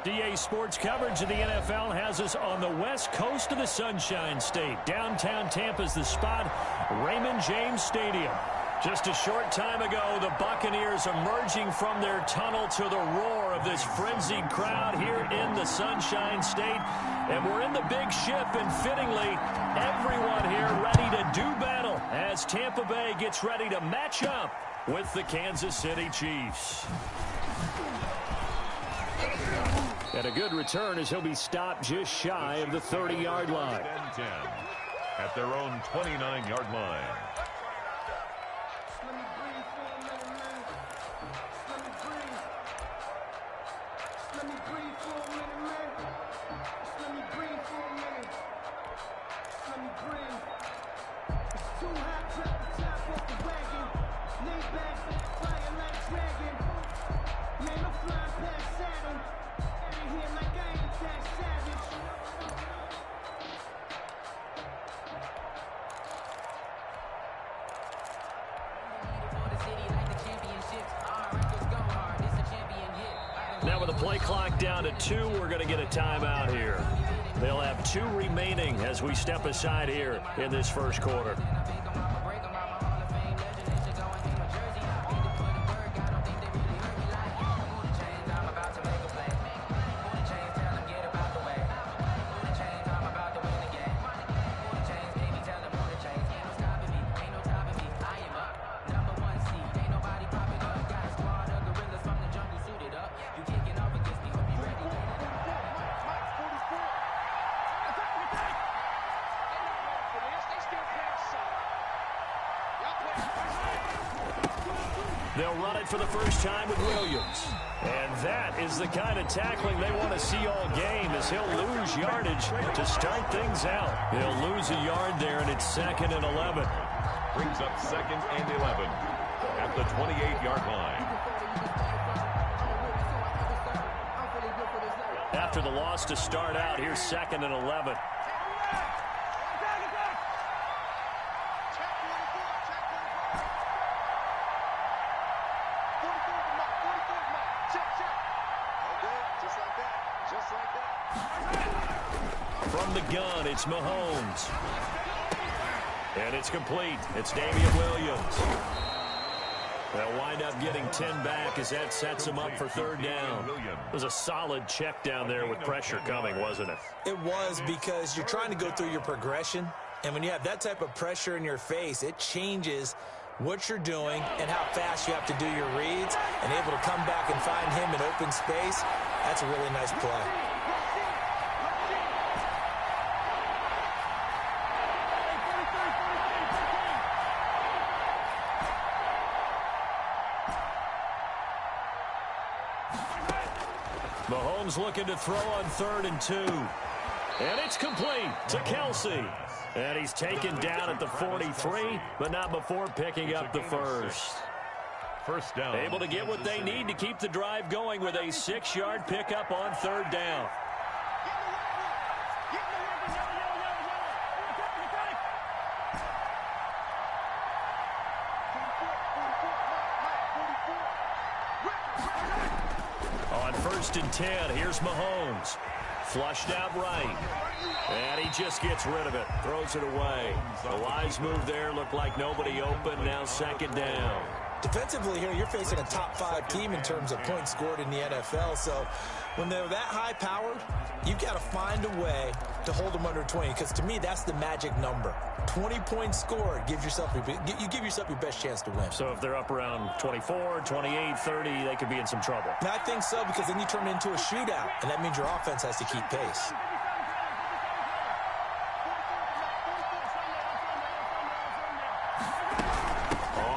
DA Sports coverage of the NFL has us on the west coast of the Sunshine State. Downtown Tampa's the spot, Raymond James Stadium. Just a short time ago, the Buccaneers emerging from their tunnel to the roar of this frenzied crowd here in the Sunshine State. And we're in the big ship, and fittingly, everyone here ready to do battle as Tampa Bay gets ready to match up with the Kansas City Chiefs. And a good return as he'll be stopped just shy of the 30-yard line. 10 at their own 29-yard line. Now with the play clock down to 2, we're going to get a timeout here. They'll have 2 remaining as we step aside here in this first quarter. They'll run it for the first time with Williams. And that is the kind of tackling they want to see all game, as he'll lose yardage to start things out. He'll lose a yard there, and it's 2nd and 11. Brings up 2nd and 11 at the 28-yard line. After the loss to start out, here's 2nd and 11. From the gun, it's Mahomes. And it's complete. It's Damian Williams. They'll wind up getting 10 back as that sets them up for 3rd down. It was a solid check down there with pressure coming, wasn't it? It was, because you're trying to go through your progression. And when you have that type of pressure in your face, it changes what you're doing and how fast you have to do your reads. And able to come back and find him in open space, that's a really nice play. Mahomes looking to throw on 3rd and 2. And it's complete to Kelsey. And he's taken down at the 43, but not before picking up the first. First down. Able to get what they need to keep the drive going with a 6-yard pickup on 3rd down. On 1st and 10, here's Mahomes. Flushed out right. And he just gets rid of it. Throws it away. The wise move there. Looked like nobody open. Now 2nd down. Defensively here, you're facing a top 5 team in terms of points scored in the NFL. So when they're that high powered, you've got to find a way to hold them under 20. Because to me, that's the magic number. 20 points scored. You give yourself your best chance to win. So if they're up around 24, 28, 30, they could be in some trouble. And I think so, because then you turn it into a shootout. And that means your offense has to keep pace.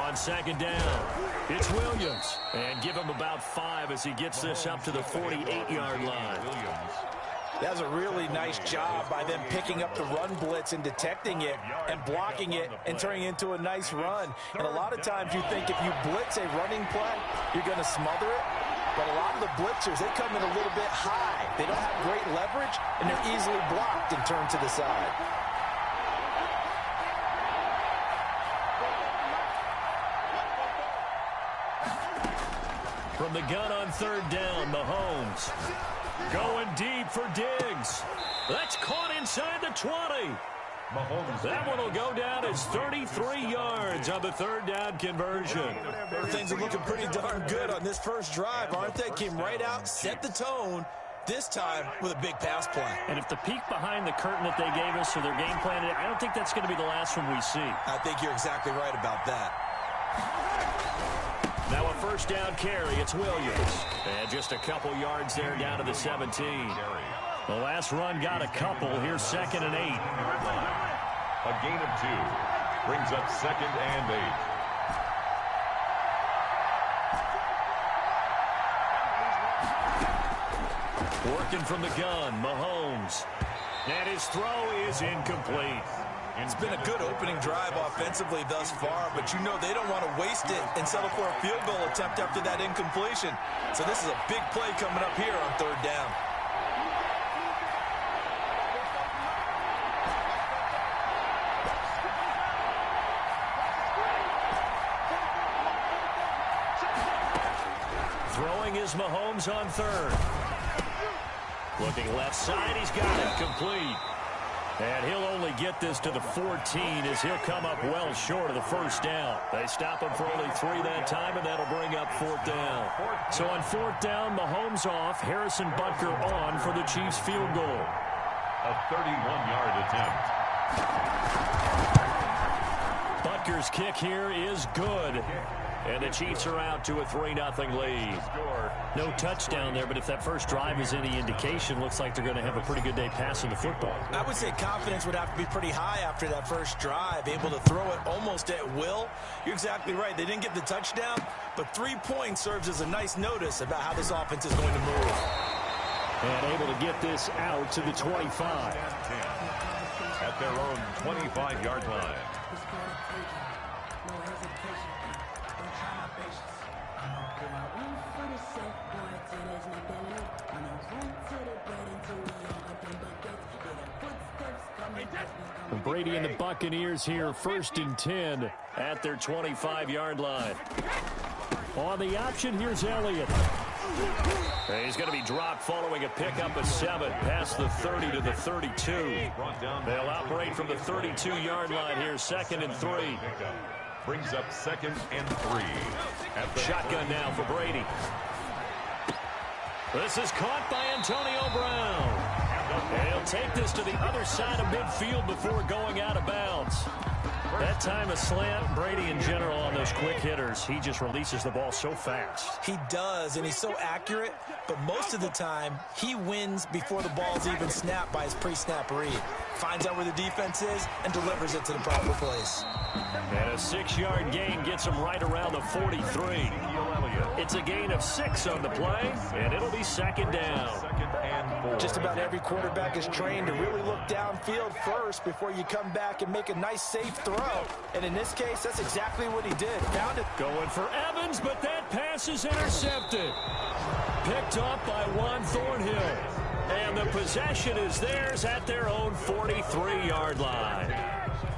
On 2nd down, it's Williams. And give him about 5 as he gets this up to the 48-yard line. That was a really nice job by them picking up the run blitz and detecting it and blocking it and turning it into a nice run. And a lot of times you think if you blitz a running play, you're going to smother it. But a lot of the blitzers, they come in a little bit high. They don't have great leverage, and they're easily blocked and turned to the side. From the gun on 3rd down, Mahomes. Going deep for Diggs. That's caught inside the 20. That one will go down as 33 yards on the third down conversion. Things are looking pretty darn good on this first drive, aren't they? Came right out, set the tone, this time with a big pass play. And if the peek behind the curtain that they gave us or their game plan, I don't think that's going to be the last one we see. I think you're exactly right about that. Now a first down carry. It's Williams. And just a couple yards there down to the 17. The last run got a couple. Here's 2nd and 8. A gain of 2 brings up 2nd and 8. Working from the gun, Mahomes. And his throw is incomplete. It's been a good opening drive offensively thus far, but you know they don't want to waste it and settle for a field goal attempt after that incompletion. So this is a big play coming up here on 3rd down. Throwing is Mahomes on 3rd. Looking left side, he's got it complete. And he'll only get this to the 14 as he'll come up well short of the first down. They stop him for only 3 that time, and that'll bring up 4th down. So on 4th down, Mahomes off, Harrison Butker on for the Chiefs field goal. A 31-yard attempt. Butker's kick here is good. And the Chiefs are out to a 3-0 lead. No touchdown there, but if that first drive is any indication, looks like they're going to have a pretty good day passing the football. I would say confidence would have to be pretty high after that first drive, able to throw it almost at will. You're exactly right. They didn't get the touchdown, but 3 points serves as a nice notice about how this offense is going to move. And able to get this out to the 25. At their own 25-yard line. Brady and the Buccaneers here, 1st and 10 at their 25-yard line. On the option, here's Elliott. He's going to be dropped following a pickup of 7 past the 30 to the 32. They'll operate from the 32-yard line here, 2nd and 3. Brings up 2nd and 3. Shotgun now for Brady. This is caught by Antonio Brown. And he'll take this to the other side of midfield before going out of bounds. That time a slant. Brady in general on those quick hitters, he just releases the ball so fast. He does, and he's so accurate, but most of the time he wins before the ball's even snapped by his pre-snap read. Finds out where the defense is and delivers it to the proper place. And a 6-yard gain gets him right around the 43. It's a gain of 6 on the play, and it'll be 2nd down. 2nd and 4. Just about every quarterback is trained to really look downfield first before you come back and make a nice, safe throw. And in this case, that's exactly what he did. Found it. Going for Evans, but that pass is intercepted. Picked up by Juan Thornhill. And the possession is theirs at their own 43-yard line.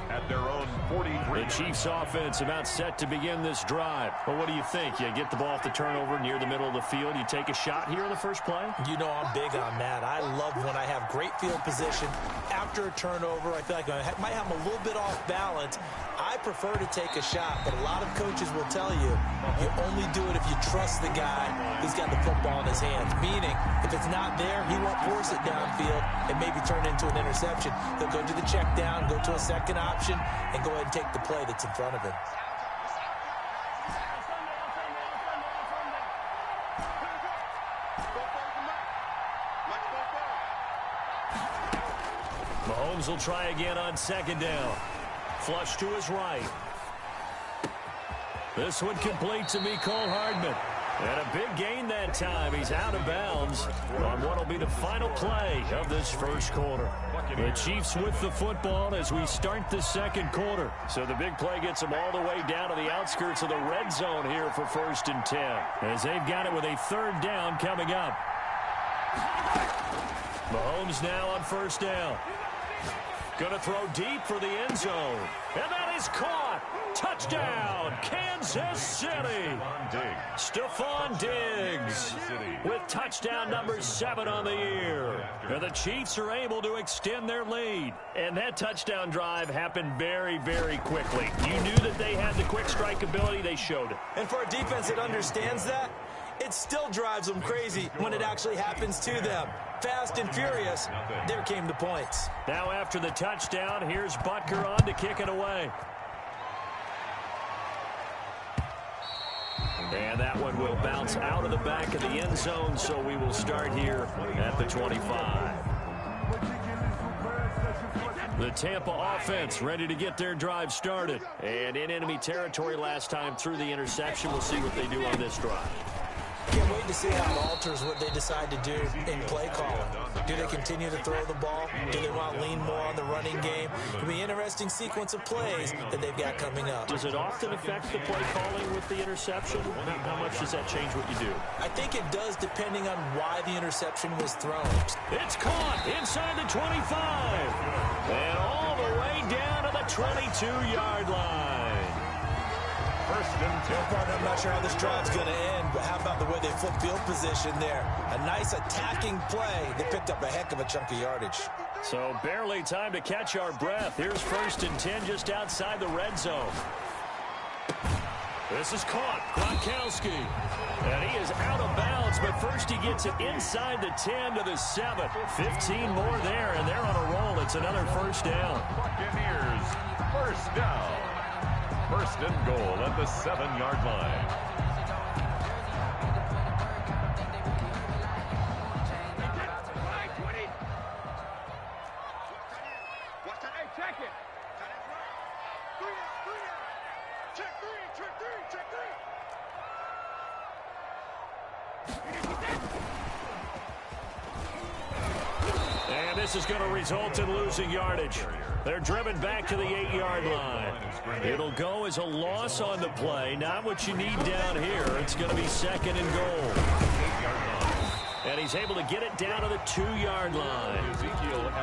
At their own 43. The Chiefs offense about set to begin this drive. Well, what do you think? You get the ball off the turnover near the middle of the field. You take a shot here in the first play? You know I'm big on that. I love when I have great field position. After a turnover, I feel like I might have them a little bit off balance. I prefer to take a shot, but a lot of coaches will tell you, you only do it if you trust the guy who's got the football in his hands. Meaning, if it's not there, he won't force it downfield and maybe turn it into an interception. He'll go to the check down, go to a second option, and go ahead and take the play that's in front of him. Mahomes will try again on 2nd down. Flush to his right. This one complete to Mecole Hardman. And a big gain that time. He's out of bounds on what will be the final play of this first quarter. The Chiefs with the football as we start the second quarter. So the big play gets them all the way down to the outskirts of the red zone here for 1st and 10. As they've got it with a 3rd down coming up. Mahomes now on 1st down. Going to throw deep for the end zone. And that is caught. Touchdown, Kansas Kansas City. Stephon Diggs with touchdown number 7 on the year. And the Chiefs are able to extend their lead. And that touchdown drive happened very, very quickly. You knew that they had the quick strike ability. They showed it. And for a defense that understands that, it still drives them crazy when it actually happens to them. Fast and furious, there came the points. Now after the touchdown, here's Butker on to kick it away. And that one will bounce out of the back of the end zone, so we will start here at the 25. The Tampa offense ready to get their drive started. And in enemy territory last time through the interception. We'll see what they do on this drive. Can't wait to see how it alters what they decide to do in play calling. Do they continue to throw the ball? Do they want to lean more on the running game? It'll be an interesting sequence of plays that they've got coming up. Does it often affect the play calling with the interception? How much does that change what you do? I think it does, depending on why the interception was thrown. It's caught inside the 25. And all the way down to the 22-yard line. First and 10. I'm not sure how this drive's going to end, but how about the way they flip field position there? A nice attacking play. They picked up a heck of a chunk of yardage. So barely time to catch our breath. Here's 1st and 10 just outside the red zone. This is caught. Gronkowski. And he is out of bounds, but first he gets it inside the 10 to the 7. 15 more there, and they're on a roll. It's another first down. Buccaneers, first down. First and goal at the 7-yard line. Check it. And this is going to result in losing yardage. They're driven back to the 8-yard line. It'll go as a loss on the play. Not what you need down here. It's going to be 2nd and goal. And he's able to get it down to the 2-yard line.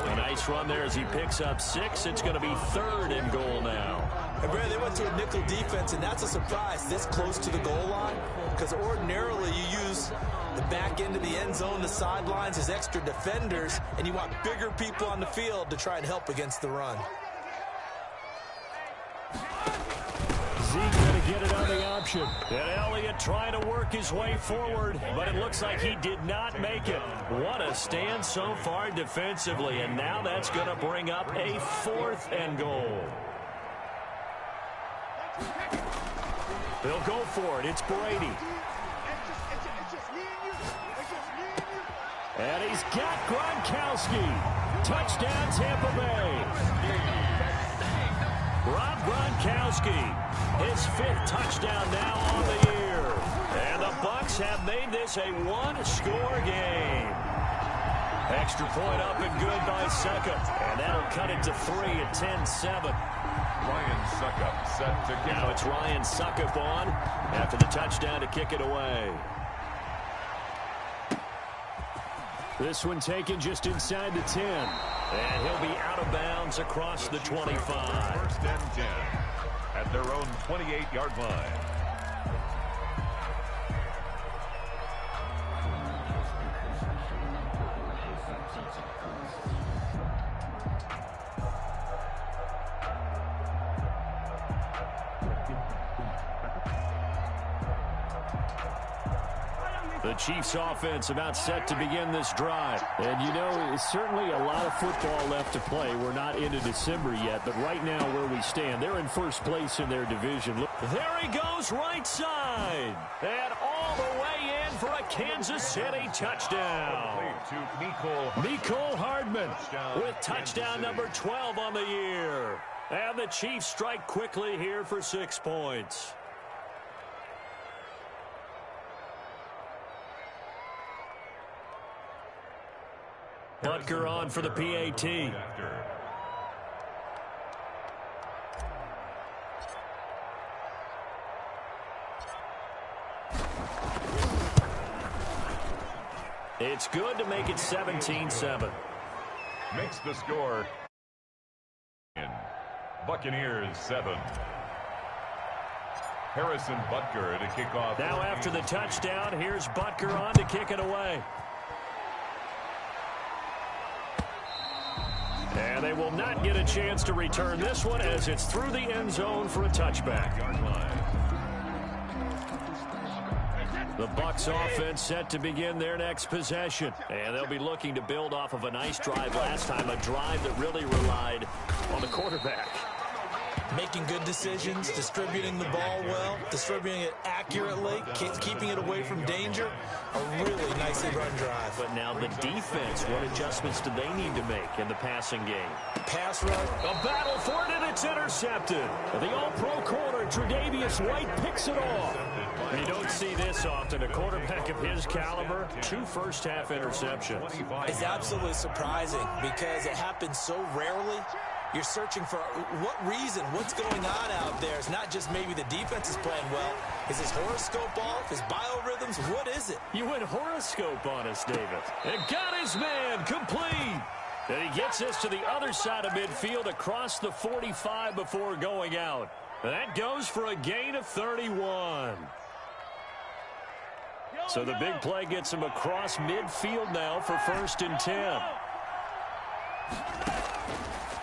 A nice run there as he picks up 6. It's going to be 3rd and goal now. And Brad, they went to a nickel defense, and that's a surprise this close to the goal line, because ordinarily you use the back end of the end zone, the sidelines as extra defenders, and you want bigger people on the field to try and help against the run. Zeke going to get it on the option. And Elliott trying to work his way forward, but it looks like he did not make it. What a stand so far defensively, and now that's going to bring up a 4th and goal. They'll go for it. It's Brady. And he's got Gronkowski. Touchdown, Tampa Bay. Rob Gronkowski, his 5th touchdown now on the year. And the Bucs have made this a 1-score game. Extra point up and good by Suckup. And that'll cut it to 3 at 10-7. Ryan Suckup set to kick. Now it's Ryan Suckup on after the touchdown to kick it away. This one taken just inside the 10. And he'll be out of bounds across the 25. 1st and 10 at their own 28-yard line. The Chiefs offense about set to begin this drive. And you know, it's certainly a lot of football left to play. We're not into December yet, but right now where we stand, they're in first place in their division. Look, there he goes right side. And all the way in for a Kansas City touchdown. Mecole Hardman with touchdown number 12 on the year. And the Chiefs strike quickly here for 6 points. Butker on for the PAT. It's good to make it 17-7. Makes the score. Buccaneers 7. Harrison Butker to kick off. Now after the touchdown, here's Butker on to kick it away. And they will not get a chance to return this one as it's through the end zone for a touchback. The Bucs offense set to begin their next possession. And they'll be looking to build off of a nice drive last time, a drive that really relied on the quarterback. Making good decisions, distributing the ball well, distributing it accurately, keeping it away from danger. A really nicely run drive. But now the defense, what adjustments do they need to make in the passing game? Pass rush. A battle for it, and it's intercepted. The all-pro corner, Tre'Davious White, picks it off. You don't see this often. A quarterback of his caliber, 2 first-half interceptions. It's absolutely surprising because it happens so rarely. You're searching for what reason, what's going on out there. It's not just maybe the defense is playing well. Is his horoscope off? His biorhythms? What is it? You went horoscope on us, David. And got his man complete. And he gets us to the other side of midfield across the 45 before going out. That goes for a gain of 31. So the big play gets him across midfield now for 1st and 10.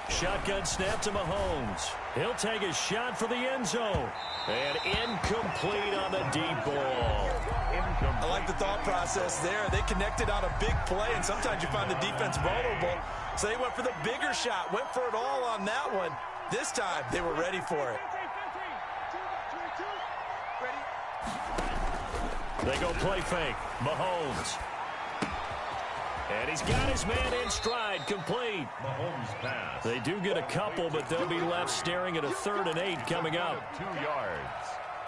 Shotgun snap to Mahomes. He'll take a shot for the end zone. And incomplete on the deep ball. I like the thought process there. They connected on a big play, and sometimes you find the defense vulnerable. So they went for the bigger shot, went for it all on that one. This time, they were ready for it. They go play fake. Mahomes. And he's got his man in stride, complete. Mahomes pass. They do get a couple, but they'll be left staring at a 3rd and 8 coming up. 2 yards.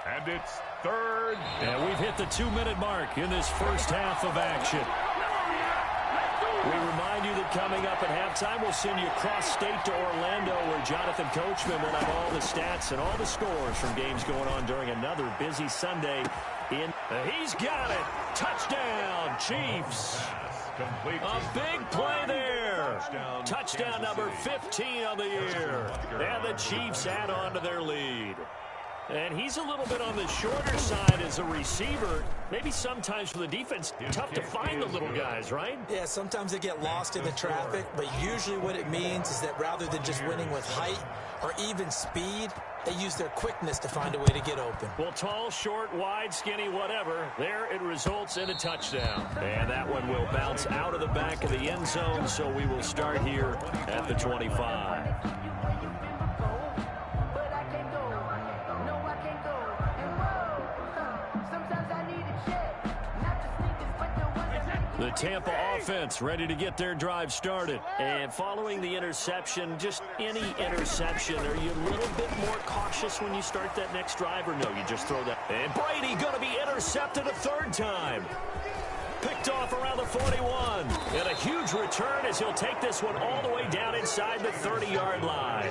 And it's 3rd. And we've hit the 2-minute mark in this first half of action. We remind you that coming up at halftime, we'll send you cross-state to Orlando, where Jonathan Coachman will have all the stats and all the scores from games going on during another busy Sunday. He's got it. Touchdown, Chiefs. A big play there. Touchdown number 15 on the year. And the Chiefs add on to their lead. And he's a little bit on the shorter side as a receiver. Maybe sometimes for the defense, tough to find the little guys, right? Yeah, sometimes they get lost in the traffic, but usually what it means is that rather than just winning with height or even speed, they use their quickness to find a way to get open. Well, tall, short, wide, skinny, whatever, there it results in a touchdown. And that one will bounce out of the back of the end zone, so we will start here at the 25. The Tampa offense ready to get their drive started. And following the interception, just any interception, are you a little bit more cautious when you start that next drive, or no, you just throw that? And Brady going to be intercepted a 3rd time. Picked off around the 41. And a huge return as he'll take this one all the way down inside the 30-yard line.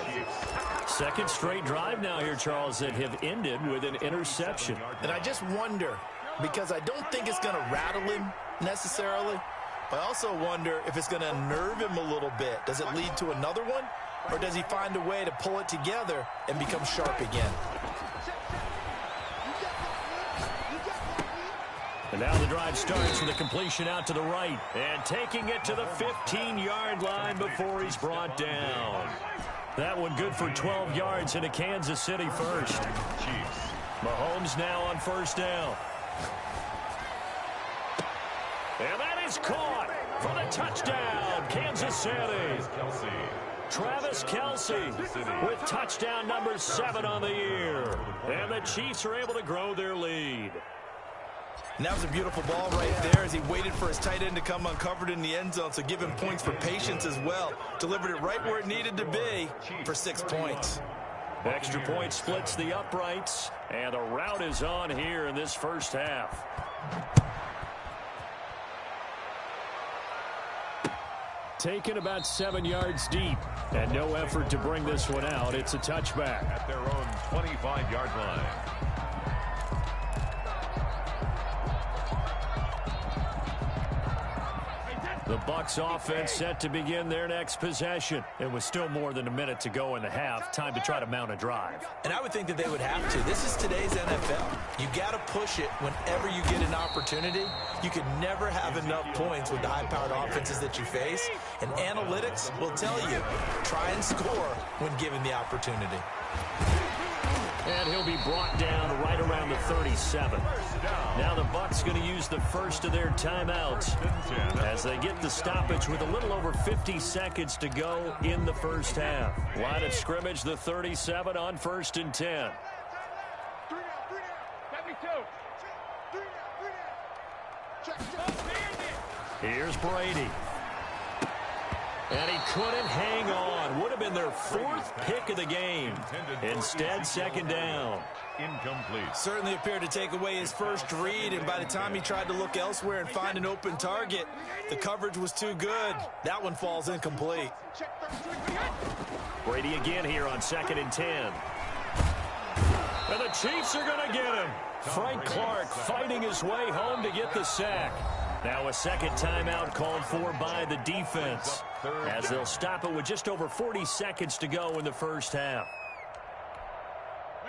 2nd straight drive now here, Charles, that have ended with an interception. And I just wonder, because I don't think it's going to rattle him necessarily, but I also wonder if it's going to unnerve him a little bit. Does it lead to another one, or does he find a way to pull it together and become sharp again? And now the drive starts with a completion out to the right. And taking it to the 15-yard line before he's brought down. That one good for 12 yards into Kansas City first. Chiefs. Mahomes now on 1st down. And that is caught for the touchdown, Kansas City. Travis Kelce with touchdown number 7 on the year. And the Chiefs are able to grow their lead. And that was a beautiful ball right there as he waited for his tight end to come uncovered in the end zone, so give him points for patience as well. Delivered it right where it needed to be for 6 points. Extra point splits the uprights, and the route is on here in this first half. Taken about 7 yards deep, and no effort to bring this one out. It's a touchback. At their own 25-yard line. The Bucs offense set to begin their next possession. It was still more than a minute to go in the half. Time to try to mount a drive. And I would think that they would have to. This is today's NFL. You got to push it whenever you get an opportunity. You can never have enough points with the high-powered offenses that you face. And analytics will tell you, try and score when given the opportunity. And he'll be brought down right around the 37. Now the Bucs going to use the first of their timeouts as they get the stoppage with a little over 50 seconds to go in the first half. Line of scrimmage, the 37 on 1st and 10. Here's Brady. And he couldn't hang on. Would have been their 4th pick of the game. Instead, 2nd down. Incomplete. Certainly appeared to take away his first read, and by the time he tried to look elsewhere and find an open target, the coverage was too good. That one falls incomplete. Brady again here on 2nd and 10. And the Chiefs are going to get him. Frank Clark fighting his way home to get the sack. Now a second timeout called for by the defense as they'll stop it with just over 40 seconds to go in the first half.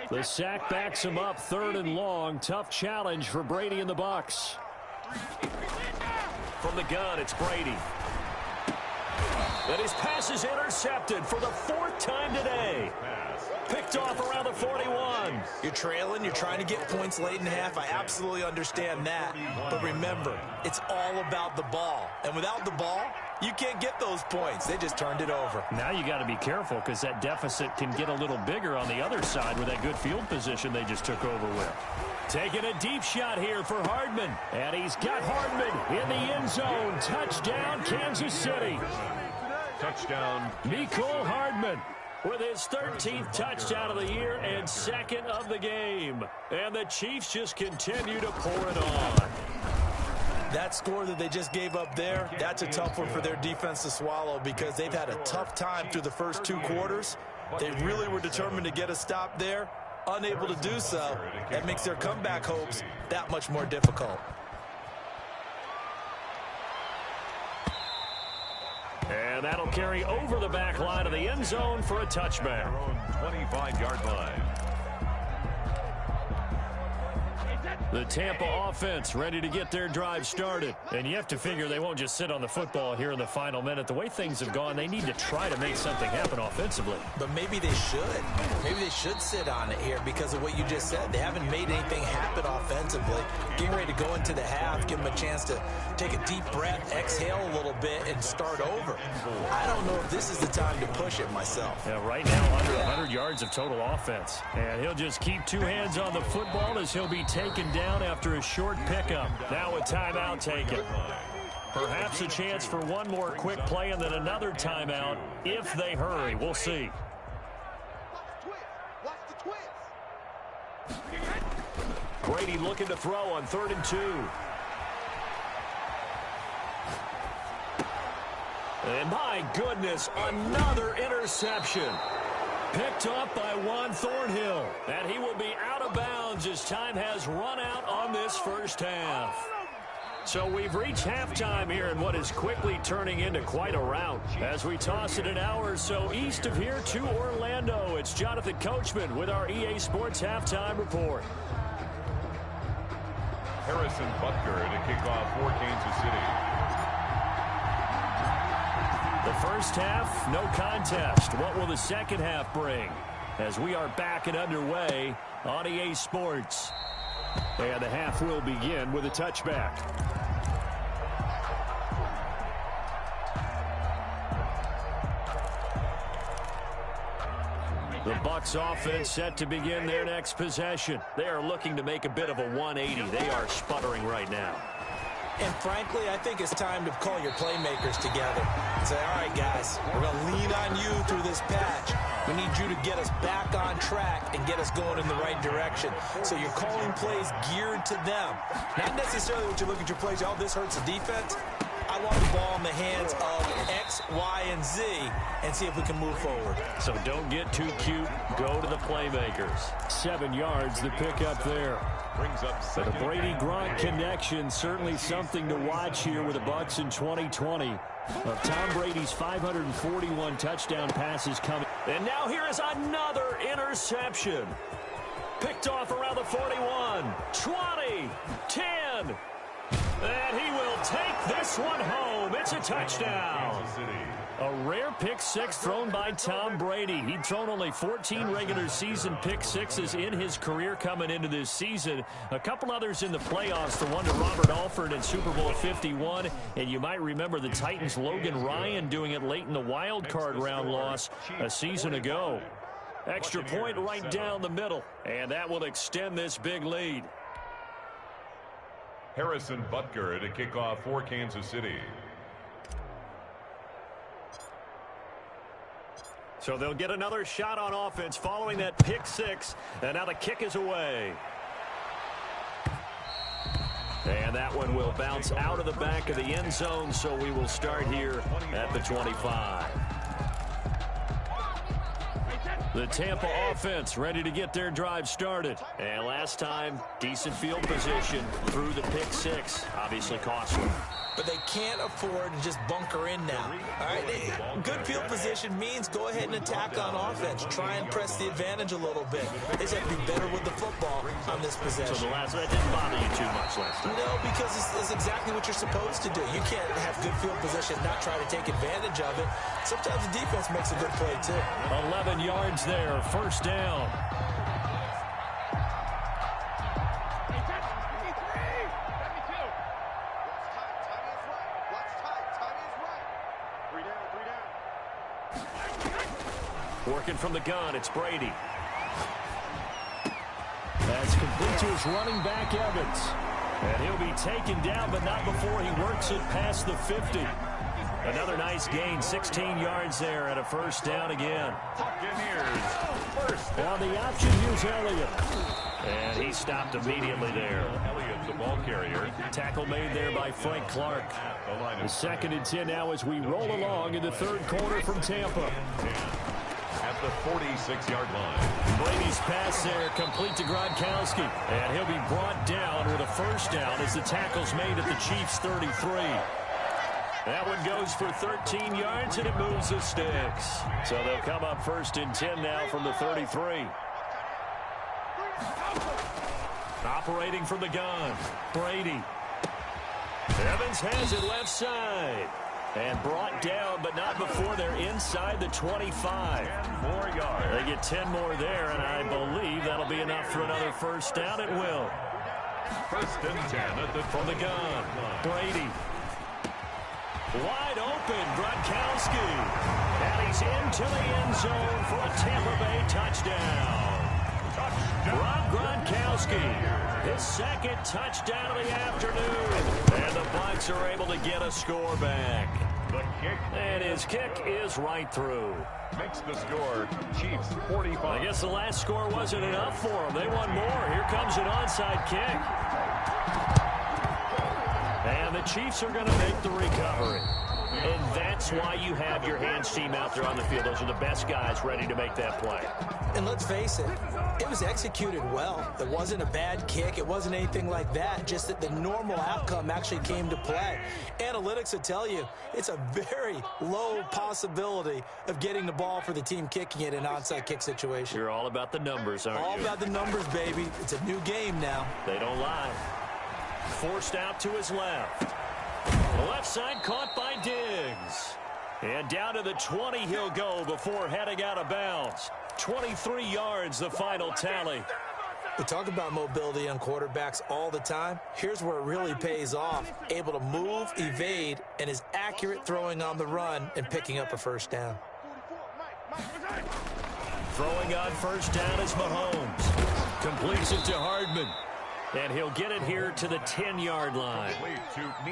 The sack backs him up 3rd and long. Tough challenge for Brady and the Bucs. From the gun, it's Brady. And his pass is intercepted for the 4th time today. Picked off around the 41. You're trailing. You're trying to get points late in half. I absolutely understand that. But remember, it's all about the ball. And without the ball, you can't get those points. They just turned it over. Now you got to be careful because that deficit can get a little bigger on the other side with that good field position they just took over with. Taking a deep shot here for Hardman. And he's got Hardman in the end zone. Touchdown, Kansas City. Touchdown. Mecole Hardman with his 13th touchdown of the year and 2nd of the game. And the Chiefs just continue to pour it on. That score that they just gave up there, that's a tough one for their defense to swallow because they've had a tough time through the first 2 quarters. They really were determined to get a stop there. Unable to do so, that makes their comeback hopes that much more difficult. And that'll carry over the back line of the end zone for a touchback. 25-yard line. The Tampa offense ready to get their drive started. And you have to figure they won't just sit on the football here in the final minute. The way things have gone, they need to try to make something happen offensively. But maybe they should. Maybe they should sit on it here because of what you just said. They haven't made anything happen offensively. Getting ready to go into the half, give them a chance to take a deep breath, exhale a little bit, and start over. I don't know if this is the time to push it myself. Yeah, right now under 100 yards of total offense. And he'll just keep 2 hands on the football as he'll be taken down after a short pickup. Now a timeout taken. Perhaps a chance for one more quick play and then another timeout if they hurry. We'll see. Brady looking to throw on 3rd and 2. And my goodness, another interception. Picked up by Juan Thornhill. And he will be out of bounds as time has run out on this first half. So we've reached halftime here in what is quickly turning into quite a rout. As we toss it an hour or so east of here to Orlando, it's Jonathan Coachman with our EA Sports Halftime Report. Harrison Butker to kick off for Kansas City. The first half, no contest. What will the second half bring? As we are back and underway on EA Sports. And the half will begin with a touchback. The Bucs offense set to begin their next possession. They are looking to make a bit of a 180. They are sputtering right now. And frankly, I think it's time to call your playmakers together and say, all right, guys, we're going to lean on you through this patch. We need you to get us back on track and get us going in the right direction. So you're calling plays geared to them. Not necessarily what you look at your plays, oh, this hurts the defense. I want the ball in the hands of X, Y, and Z and see if we can move forward. So don't get too cute. Go to the playmakers. 7 yards, the pickup there. Brings up The Brady-Gronk connection, certainly something to watch here with the Bucs in 2020. Of Tom Brady's 541 touchdown passes coming. And now here is another interception. Picked off around the 41, 20, 10. And he will take this one home. It's a touchdown. A rare pick six thrown by Tom Brady. He'd thrown only 14 regular season pick sixes in his career coming into this season. A couple others in the playoffs, the one to Robert Alford in Super Bowl 51. And you might remember the Titans' Logan Ryan doing it late in the wild card round loss a season ago. Extra point right down the middle. And that will extend this big lead. Harrison Butker to kick off for Kansas City. So they'll get another shot on offense following that pick six. And now the kick is away. And that one will bounce out of the back of the end zone. So we will start here at the 25. The Tampa offense ready to get their drive started. And last time, decent field position through the pick six. Obviously costly. But they can't afford to just bunker in now. All right, good field position means go ahead and attack on offense. Try and press the advantage a little bit. They just have to be better with the football on this possession. So that didn't bother you too much last time? No, because it's exactly what you're supposed to do. You can't have good field position, not try to take advantage of it. Sometimes the defense makes a good play, too. 11 yards there, first down. Working from the gun, it's Brady. That's complete to his running back, Evans. And he'll be taken down, but not before he works it past the 50. Another nice gain, 16 yards there and a first down again. On the option, here's Elliott. And he stopped immediately there. Elliott, the ball carrier. Tackle made there by Frank Clark. The 2nd and 10 now as we roll along in the third quarter from Tampa. At the 46-yard line. Brady's pass there complete to Gronkowski. And he'll be brought down with a first down as the tackle's made at the Chiefs' 33. That one goes for 13 yards, and it moves the sticks. So they'll come up 1st and 10 now from the 33. Operating from the gun, Brady. Evans has it left side. And brought down, but not before they're inside the 25. 10 more yards. They get 10 more there, and I believe that'll be enough for another first down. It will. 1st and 10 at the from the gun, Brady. Wide open, Gronkowski. And he's into the end zone for a Tampa Bay touchdown. Rob Gronkowski, his 2nd touchdown of the afternoon. And the Bucs are able to get a score back. The kick. And his kick is right through. Makes the score Chiefs 45. I guess the last score wasn't enough for them. They want more. Here comes an onside kick. And the Chiefs are going to make the recovery. And that's why you have your hands team out there on the field. Those are the best guys ready to make that play. And let's face it, it was executed well. It wasn't a bad kick. It wasn't anything like that. Just that the normal outcome actually came to play. Analytics will tell you it's a very low possibility of getting the ball for the team kicking it in an onside kick situation. You're all about the numbers, aren't you? All about the numbers, baby. It's a new game now. They don't lie. Forced out to his left. The left side caught by Diggs. And down to the 20 he'll go before heading out of bounds. 23 yards, the final tally. We talk about mobility on quarterbacks all the time. Here's where it really pays off. Able to move, evade, and is accurate throwing on the run and picking up a first down. Throwing on first down is Mahomes. Completes it to Hardman. And he'll get it here to the 10-yard line.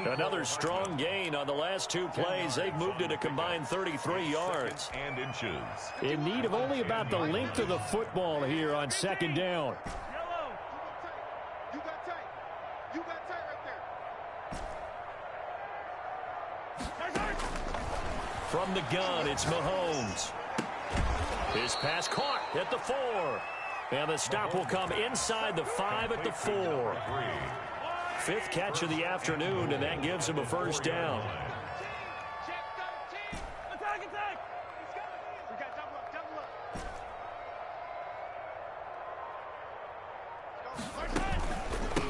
Another strong gain on the last 2 plays. They've moved it a combined 33 yards. And inches. In need of only about the length of the football here on 2nd down. You got tight. You got tight right there. From the gun, it's Mahomes. His pass caught at the 4. And the stop will come inside the 5 at the 4. Fifth catch of the afternoon, and that gives him a first down.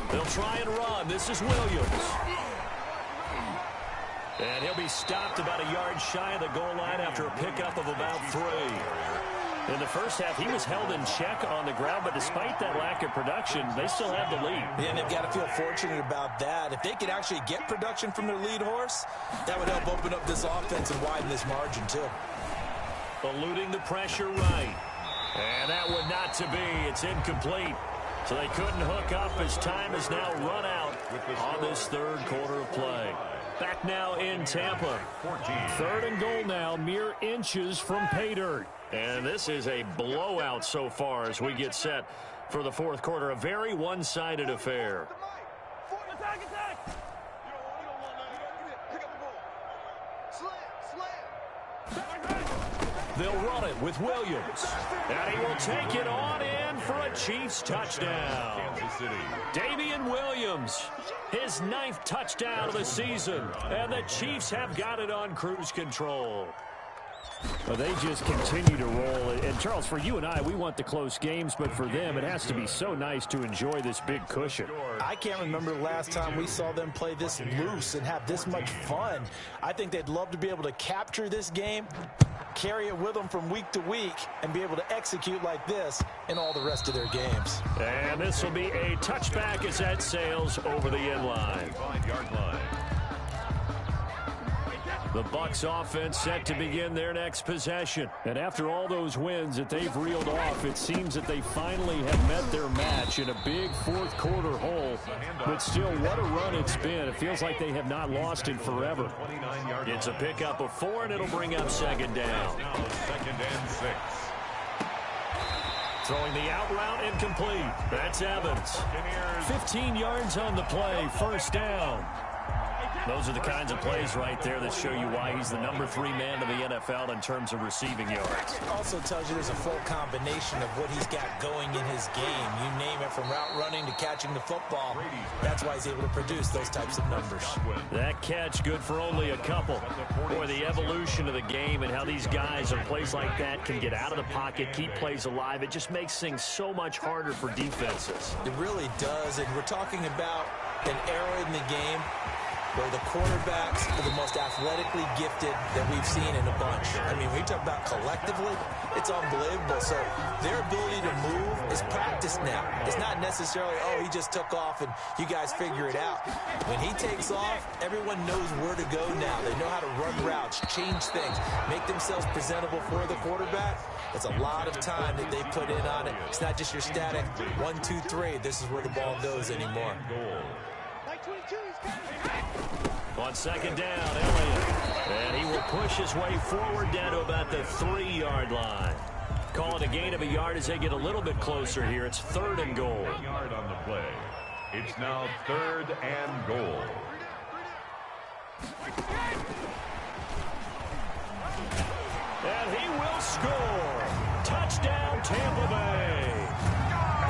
They'll try and run. This is Williams. And he'll be stopped about a yard shy of the goal line after a pickup of about 3. In the first half, he was held in check on the ground, but despite that lack of production, they still have the lead. Yeah, and they've got to feel fortunate about that. If they could actually get production from their lead horse, that would help open up this offense and widen this margin, too. Eluding the pressure right. And that would not to be. It's incomplete. So they couldn't hook up as time has now run out on this third quarter of play. Back now in Tampa. 3rd and goal now, mere inches from pay dirt. And this is a blowout so far as we get set for the fourth quarter. A very one-sided affair. They'll run it with Williams. And he will take it on in for a Chiefs touchdown. Damian Williams, his 9th touchdown of the season. And the Chiefs have got it on cruise control. Well, they just continue to roll. And, Charles, for you and I, we want the close games, but for them, it has to be so nice to enjoy this big cushion. I can't remember the last time we saw them play this loose and have this much fun. I think they'd love to be able to capture this game, carry it with them from week to week, and be able to execute like this in all the rest of their games. And this will be a touchback as that sails over the end line. 5-yard line. The Bucs offense set to begin their next possession. And after all those wins that they've reeled off, it seems that they finally have met their match in a big fourth quarter hole. But still, what a run it's been. It feels like they have not lost in forever. It's a pickup of 4, and it'll bring up 2nd down. Now 2nd and 6. Throwing the out route incomplete. That's Evans. 15 yards on the play, first down. Those are the kinds of plays right there that show you why he's the number 3 man to the NFL in terms of receiving yards. It also tells you there's a full combination of what he's got going in his game. You name it, from route running to catching the football. That's why he's able to produce those types of numbers. That catch good for only a couple. Boy, the evolution of the game and how these guys in plays like that can get out of the pocket, keep plays alive, it just makes things so much harder for defenses. It really does, and we're talking about an era in the game where the quarterbacks are the most athletically gifted that we've seen in a bunch. I mean, when you talk about collectively, it's unbelievable. So their ability to move is practiced now. It's not necessarily, oh, he just took off and you guys figure it out. When he takes off, everyone knows where to go now. They know how to run routes, change things, make themselves presentable for the quarterback. It's a lot of time that they put in on it. It's not just your static 1, 2, 3. This is where the ball goes anymore. On 2nd down, Elliott. And he will push his way forward down to about the 3-yard line. Call it a gain of a yard as they get a little bit closer here. It's 3rd and goal. Yard on the play. It's now 3rd and goal. And he will score. Touchdown, Tampa Bay.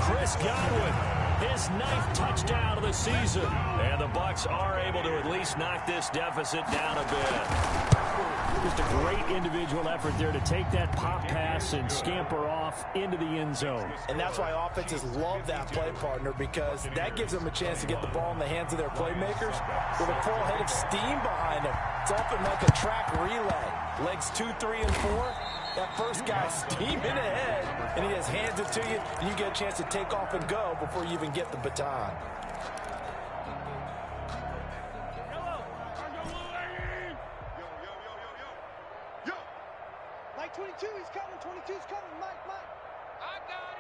Chris Godwin. His 9th touchdown of the season. And the Bucs are able to at least knock this deficit down a bit. Just a great individual effort there to take that pop pass and scamper off into the end zone. And that's why offenses love that play partner, because that gives them a chance to get the ball in the hands of their playmakers with a full head of steam behind them. It's often like a track relay. Legs 2, 3, and 4. That first guy's steaming ahead, and he just hands it to you, and you get a chance to take off and go before you even get the baton. Yo! Mike 22, he's coming. 22's coming. Mike. I got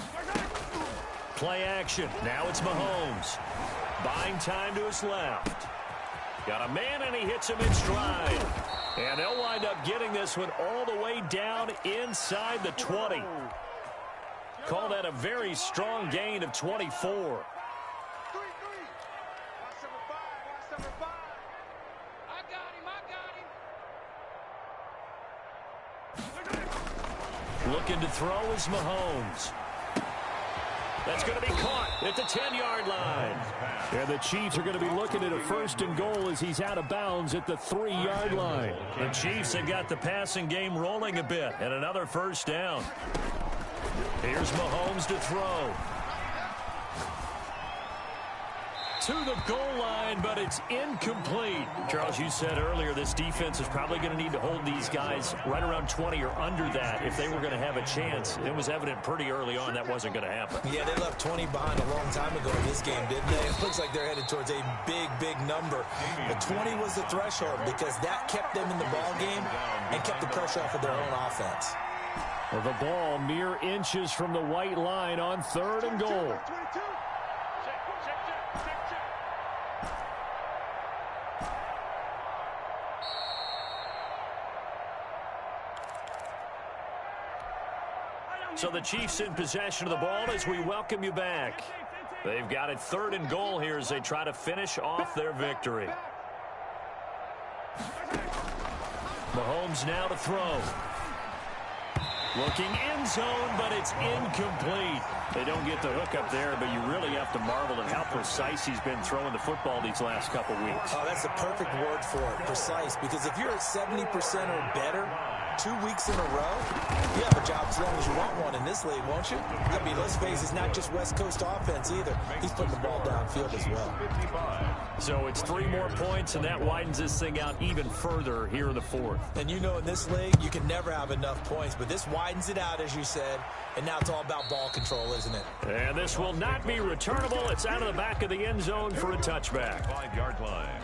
him. Play action. Now it's Mahomes. Buying time to his left. Got a man, and he hits him in stride. And they'll wind up getting this one all the way down inside the 20. Call that a very strong gain of 24. 3-3. Watch number 5. I got him. Looking to throw is Mahomes. That's going to be caught at the 10-yard line. And the Chiefs are going to be looking at a 1st and goal as he's out of bounds at the 3-yard line. The Chiefs have got the passing game rolling a bit, and another 1st down. Here's Mahomes to throw. To the goal line, but it's incomplete. Charles, you said earlier this defense is probably going to need to hold these guys right around 20 or under that if they were going to have a chance. It was evident pretty early on that wasn't going to happen. Yeah, they left 20 behind a long time ago in this game, didn't they? It looks like they're headed towards a big, big number. But 20 was the threshold because that kept them in the ball game and kept the pressure off of their own offense. Well, the ball mere inches from the white line on 3rd and goal. So the Chiefs in possession of the ball as we welcome you back. They've got it 3rd and goal here as they try to finish off their victory. Mahomes now to throw. Looking end zone, but it's incomplete. They don't get the hook up there, but you really have to marvel at how precise he's been throwing the football these last couple weeks. Oh, that's the perfect word for it, precise, because if you're at 70% or better 2 weeks in a row, you have a job as long as you want one in this league, won't you? I mean, let's face it, it's not just West Coast offense either. He's putting the ball downfield as well. So it's 3 more points, and that widens this thing out even further here in the 4th. And you know in this league, you can never have enough points, but this widens it out, as you said, and now it's all about ball control, isn't it? And this will not be returnable. It's out of the back of the end zone for a touchback. 5-yard line.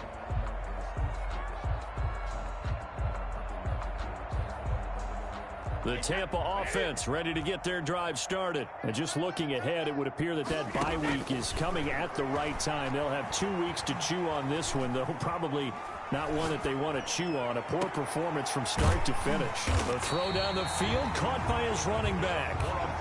The Tampa offense ready to get their drive started. And just looking ahead, it would appear that that bye week is coming at the right time. They'll have 2 weeks to chew on this one, though probably not one that they want to chew on. A poor performance from start to finish. The throw down the field caught by his running back.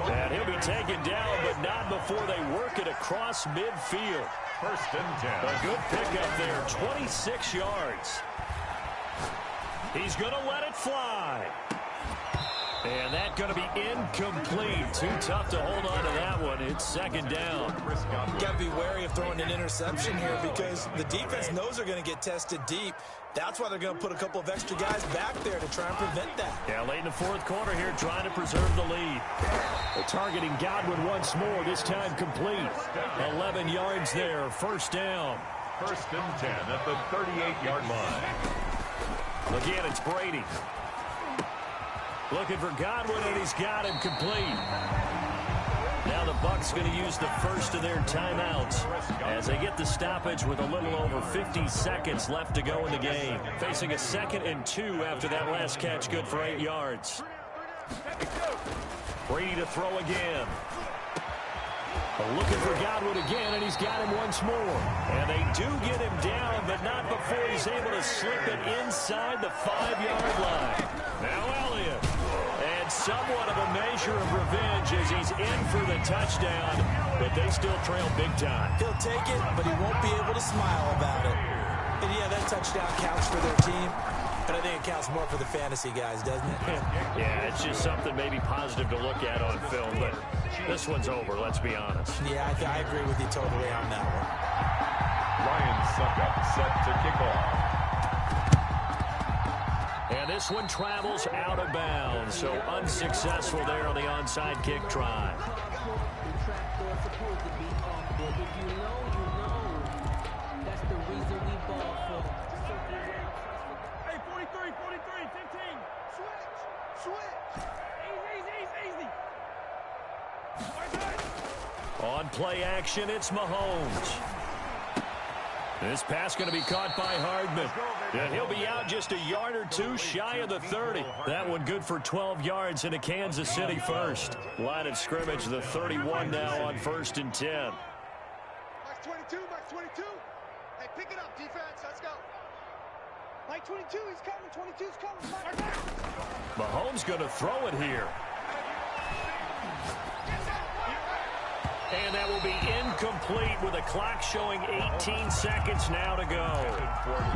And he'll be taken down, but not before they work it across midfield. 1st and 10. A good pickup there, 26 yards. He's going to let it fly. And that's going to be incomplete. Too tough to hold on to that one. It's 2nd down. Got to be wary of throwing an interception here because the defense knows they're going to get tested deep. That's why they're going to put a couple of extra guys back there to try and prevent that. Yeah, late in the 4th quarter here, trying to preserve the lead. They're targeting Godwin once more, this time complete. 11 yards there, 1st down. 1st and 10 at the 38-yard line. Again, it's Brady. Looking for Godwin, and he's got him complete. Now the Bucs going to use the first of their timeouts as they get the stoppage with a little over 50 seconds left to go in the game. Facing a 2nd and 2 after that last catch, good for 8 yards. Brady to throw again. Looking for Godwin again, and he's got him once more. And they do get him down, but not before he's able to slip it inside the 5-yard line. Now Elliott. And somewhat of a measure of revenge as he's in for the touchdown, but they still trail big time. He'll take it, but he won't be able to smile about it. And yeah, that touchdown counts for their team, but I think it counts more for the fantasy guys, doesn't it? Yeah, it's just something maybe positive to look at on film, but this one's over, let's be honest. Yeah, I agree with you totally on that one. Ryan Suckup set to kick off. And this one travels out of bounds, so unsuccessful there on the onside kick try. Hey, 43, 15. Switch. Easy. On play action, it's Mahomes. This pass going to be caught by Hardman. And he'll be out just a yard or two shy of the 30. That one good for 12 yards into Kansas City first. Line of scrimmage, the 31 now on 1st and 10. Max 22. Hey, pick it up, defense. Let's go. Mike 22, he's coming. 22's coming. Mahomes going to throw it here. And that will be incomplete with a clock showing 18 seconds now to go.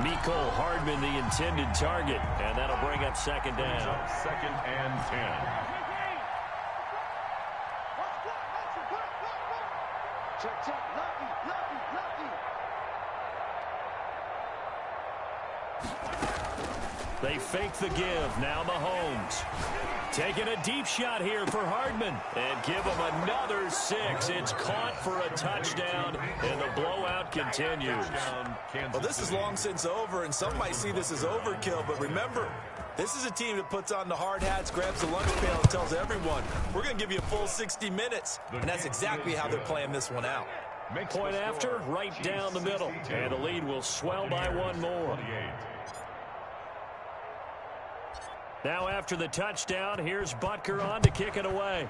Mecole Hardman, the intended target, and that'll bring up 2nd down. 2nd and 10. Check, check. Lucky, lucky, lucky. They fake the give. Now Mahomes. Taking a deep shot here for Hardman. And give him another 6. It's caught for a touchdown, and the blowout continues. Well, this is long since over, and some might see this as overkill, but remember, this is a team that puts on the hard hats, grabs the lunch pail, and tells everyone, we're going to give you a full 60 minutes. And that's exactly how they're playing this one out. Point after, right down the middle. And the lead will swell by one more. Now after the touchdown, here's Butker on to kick it away.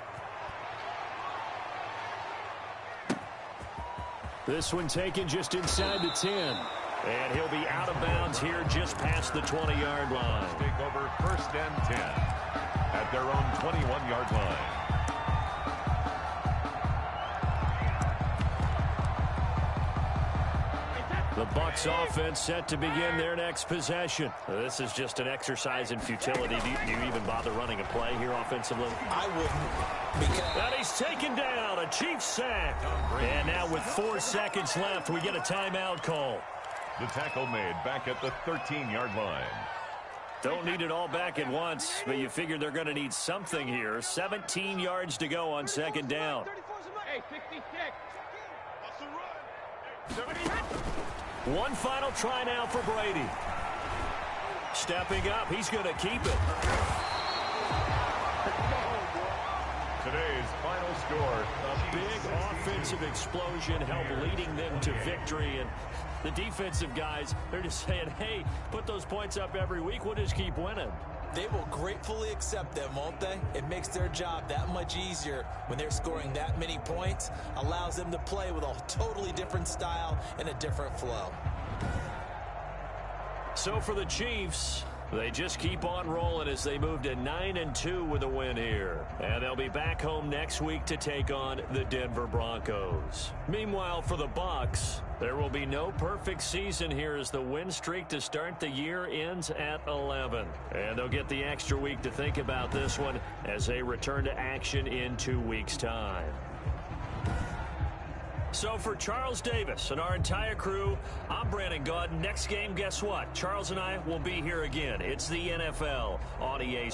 This one taken just inside the 10. And he'll be out of bounds here just past the 20-yard line. Take over 1st and 10 at their own 21-yard line. The Bucs offense set to begin their next possession. This is just an exercise in futility. Do you even bother running a play here offensively? I wouldn't. And he's taken down, a Chiefs sack. And now with 4 seconds left, we get a timeout call. The tackle made back at the 13-yard line. Don't need it all back at once, but you figure they're going to need something here. 17 yards to go on 2nd down. Hey, 66. One final try now for Brady. Stepping up, he's going to keep it. Today's final score. A big offensive explosion helped leading them to victory. And the defensive guys, they're just saying, hey, put those points up every week. We'll just keep winning. They will gratefully accept them, won't they? It makes their job that much easier when they're scoring that many points. Allows them to play with a totally different style and a different flow. So for the Chiefs, they just keep on rolling as they move to 9-2 with a win here. And they'll be back home next week to take on the Denver Broncos. Meanwhile, for the Bucs, there will be no perfect season here as the win streak to start the year ends at 11. And they'll get the extra week to think about this one as they return to action in 2 weeks' time. So for Charles Davis and our entire crew, I'm Brandon Gaudin. Next game, guess what? Charles and I will be here again. It's the NFL on EA.